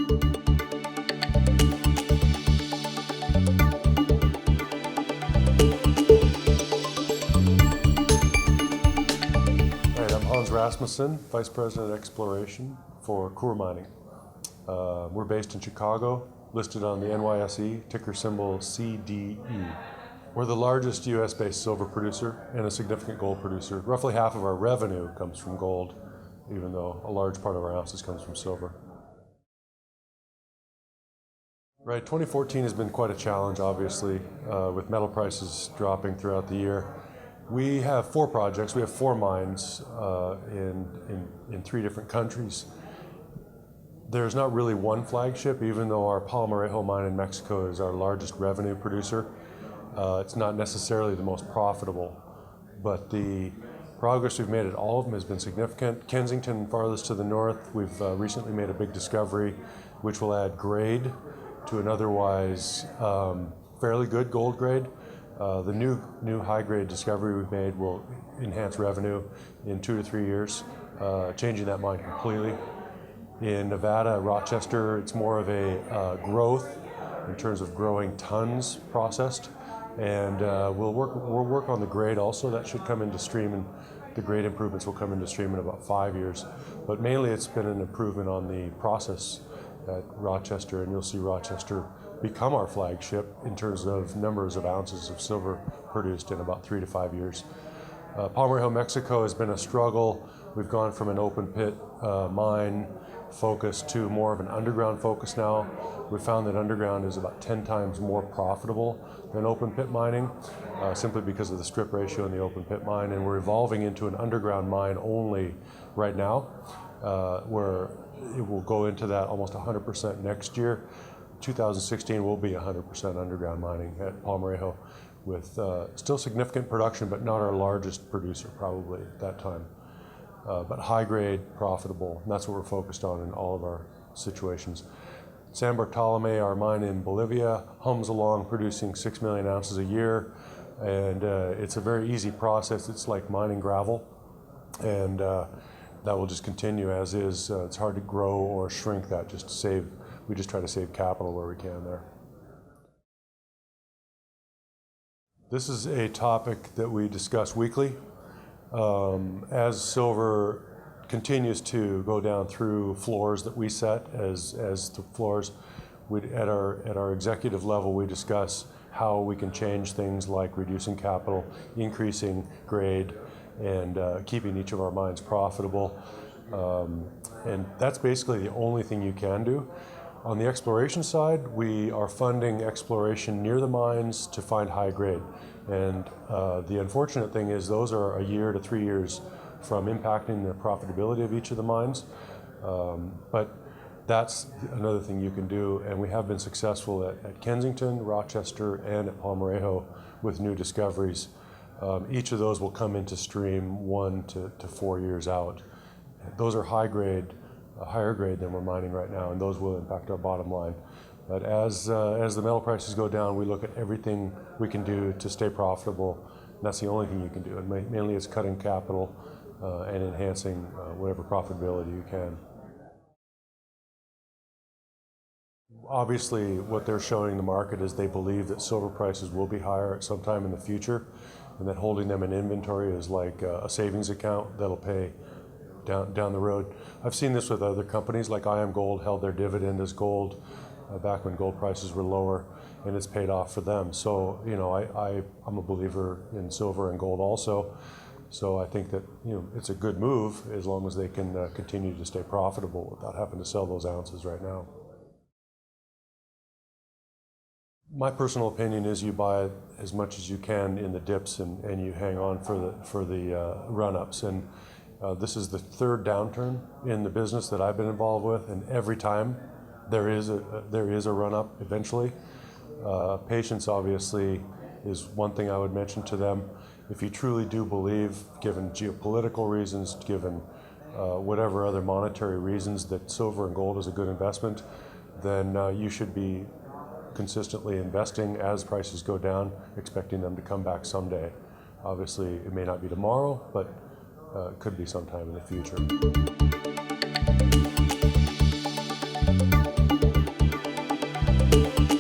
I'm Hans Rasmussen, Vice President of Exploration for Coeur Mining. We're based in Chicago, listed on the NYSE, ticker symbol CDE. We're the largest US-based silver producer and a significant gold producer. Roughly half of our revenue comes from gold, even though a large part of our ounces comes from silver. Right, 2014 has been quite a challenge, obviously, with metal prices dropping throughout the year. We have 4 projects. We have 4 mines in 3 different countries. There's not really one flagship, even though our Palmarejo mine in Mexico is our largest revenue producer. It's not necessarily the most profitable, but the progress we've made at all of them has been significant. Kensington, farthest to the north, we've recently made a big discovery, which will add grade to an otherwise fairly good gold grade. The new high-grade discovery we've made will enhance revenue in 2 to 3 years, changing that mine completely. In Nevada, Rochester, it's more of a growth in terms of growing tons processed, and we'll work on the grade also. That should come into stream, and the grade improvements will come into stream in about 5 years. But mainly it's been an improvement on the process at Rochester, and you'll see Rochester become our flagship in terms of numbers of ounces of silver produced in about 3 to 5 years. Palmarejo, Mexico has been a struggle. We've gone from an open pit mine focus to more of an underground focus now. We found that underground is about 10 times more profitable than open pit mining, simply because of the strip ratio in the open pit mine, and we're evolving into an underground mine only right now, where it will go into that almost 100% next year. 2016 will be 100% underground mining at Palmarejo, with still significant production, but not our largest producer probably at that time. But high grade, profitable, and that's what we're focused on in all of our situations. San Bartolome, our mine in Bolivia, hums along producing 6 million ounces a year, and it's a very easy process. It's like mining gravel, and that will just continue as is. It's hard to grow or shrink that, we just try to save capital where we can there. This is a topic that we discuss weekly. As silver continues to go down through floors that we set as the floors, at our executive level, we discuss how we can change things like reducing capital, increasing grade, and keeping each of our mines profitable. And that's basically the only thing you can do. On the exploration side, we are funding exploration near the mines to find high grade. And the unfortunate thing is those are 1 year to 3 years from impacting the profitability of each of the mines. But that's another thing you can do, and we have been successful at Kensington, Rochester, and at Palmarejo with new discoveries. Each of those will come into stream 1 to 4 years out. Those are high grade, higher grade than we're mining right now, and those will impact our bottom line. But as the metal prices go down, we look at everything we can do to stay profitable. And that's the only thing you can do, and mainly it's cutting capital and enhancing whatever profitability you can. Obviously, what they're showing the market is they believe that silver prices will be higher at some time in the future, and that holding them in inventory is like a savings account that'll pay down the road. I've seen this with other companies, like IAMGOLD held their dividend as gold back when gold prices were lower, and it's paid off for them. So, you know, I'm a believer in silver and gold also. So I think that, you know, it's a good move as long as they can continue to stay profitable without having to sell those ounces right now. My personal opinion is you buy as much as you can in the dips and you hang on for the run-ups. And this is the 3rd downturn in the business that I've been involved with, and every time there is a run-up eventually. Patience obviously is one thing I would mention to them. If you truly do believe, given geopolitical reasons, given whatever other monetary reasons, that silver and gold is a good investment, then you should be consistently investing as prices go down, expecting them to come back someday. Obviously, it may not be tomorrow, but it could be sometime in the future. you.